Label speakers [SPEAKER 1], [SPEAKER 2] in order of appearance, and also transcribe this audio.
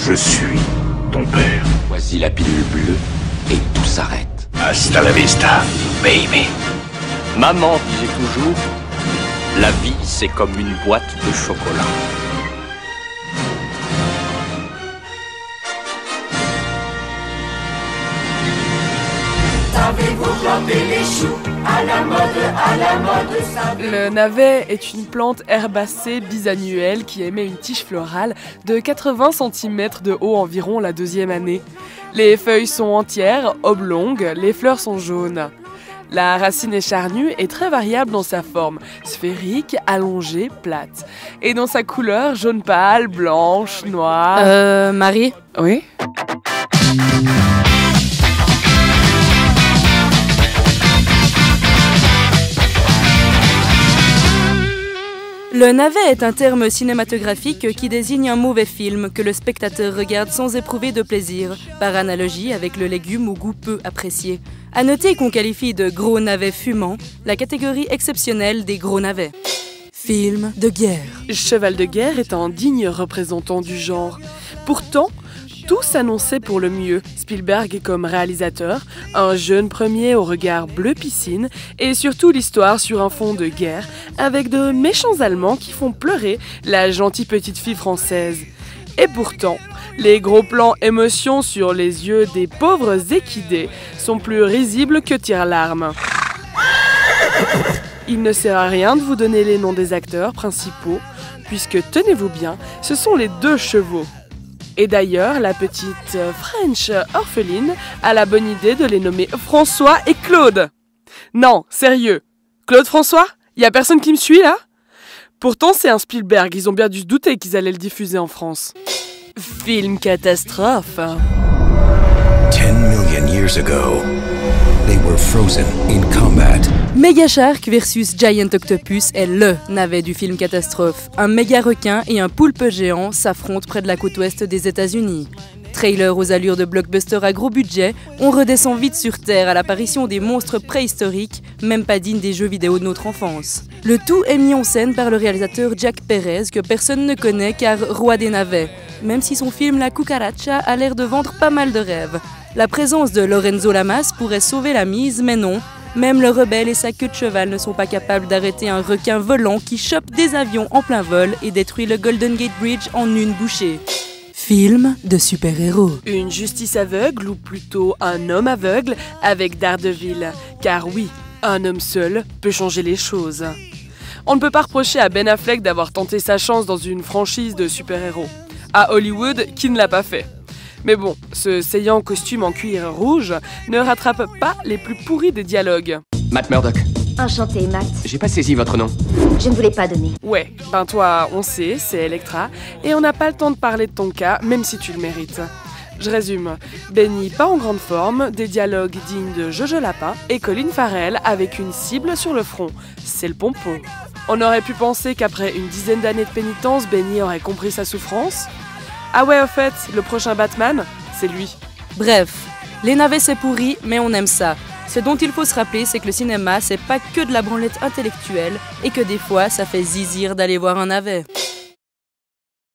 [SPEAKER 1] Je suis ton père.
[SPEAKER 2] Voici la pilule bleue et tout s'arrête.
[SPEAKER 1] Hasta la vista, baby.
[SPEAKER 2] Maman disait toujours, la vie c'est comme une boîte de chocolat.
[SPEAKER 3] Savez-vous planter les choux à la mode,
[SPEAKER 4] Le navet est une plante herbacée bisannuelle qui émet une tige florale de 80 cm de haut environ la deuxième année. Les feuilles sont entières, oblongues, les fleurs sont jaunes. La racine est charnue et très variable dans sa forme, sphérique, allongée, plate. Et dans sa couleur, jaune pâle, blanche, noire...
[SPEAKER 5] Marie?
[SPEAKER 4] Oui?
[SPEAKER 5] Le navet est un terme cinématographique qui désigne un mauvais film que le spectateur regarde sans éprouver de plaisir, par analogie avec le légume au goût peu apprécié. À noter qu'on qualifie de gros navet fumant la catégorie exceptionnelle des gros navets. Film de guerre.
[SPEAKER 4] Cheval de guerre est un digne représentant du genre. Pourtant, tout s'annonçait pour le mieux. Spielberg est comme réalisateur, un jeune premier au regard bleu piscine et surtout l'histoire sur un fond de guerre avec de méchants Allemands qui font pleurer la gentille petite fille française. Et pourtant, les gros plans émotions sur les yeux des pauvres équidés sont plus risibles que tire-larmes. Il ne sert à rien de vous donner les noms des acteurs principaux, puisque, tenez-vous bien, ce sont les deux chevaux. Et d'ailleurs, la petite French orpheline a la bonne idée de les nommer François et Claude. Non, sérieux. Claude François? Y a personne qui me suit là? Pourtant, c'est un Spielberg, ils ont bien dû se douter qu'ils allaient le diffuser en France. Film catastrophe.
[SPEAKER 1] 10 million years ago, they were frozen in combat.
[SPEAKER 5] Mega Shark versus Giant Octopus est LE navet du film catastrophe. Un méga requin et un poulpe géant s'affrontent près de la côte ouest des États-Unis. Trailer aux allures de blockbuster à gros budget, on redescend vite sur Terre à l'apparition des monstres préhistoriques, même pas dignes des jeux vidéo de notre enfance. Le tout est mis en scène par le réalisateur Jack Perez, que personne ne connaît car roi des navets, même si son film La Cucaracha a l'air de vendre pas mal de rêves. La présence de Lorenzo Lamas pourrait sauver la mise, mais non. Même le rebelle et sa queue de cheval ne sont pas capables d'arrêter un requin volant qui chope des avions en plein vol et détruit le Golden Gate Bridge en une bouchée. Film de super-héros.
[SPEAKER 4] Une justice aveugle, ou plutôt un homme aveugle, avec Daredevil. Car oui, un homme seul peut changer les choses. On ne peut pas reprocher à Ben Affleck d'avoir tenté sa chance dans une franchise de super-héros. À Hollywood, qui ne l'a pas fait. Mais bon, ce saillant costume en cuir rouge ne rattrape pas les plus pourris des dialogues.
[SPEAKER 2] Matt Murdock.
[SPEAKER 6] Enchanté, Matt.
[SPEAKER 2] J'ai pas saisi votre nom.
[SPEAKER 6] Je ne vous l'ai pas donné.
[SPEAKER 4] Ouais, ben toi, on sait, c'est Electra, et on n'a pas le temps de parler de ton cas, même si tu le mérites. Je résume. Benny pas en grande forme, des dialogues dignes de Jojo Lapin, et Colin Farrell avec une cible sur le front. C'est le pompon. On aurait pu penser qu'après une dizaine d'années de pénitence, Benny aurait compris sa souffrance. Ah ouais, au fait, le prochain Batman, c'est lui.
[SPEAKER 5] Bref, les navets c'est pourri, mais on aime ça. Ce dont il faut se rappeler, c'est que le cinéma, c'est pas que de la branlette intellectuelle et que des fois, ça fait zizir d'aller voir un navet.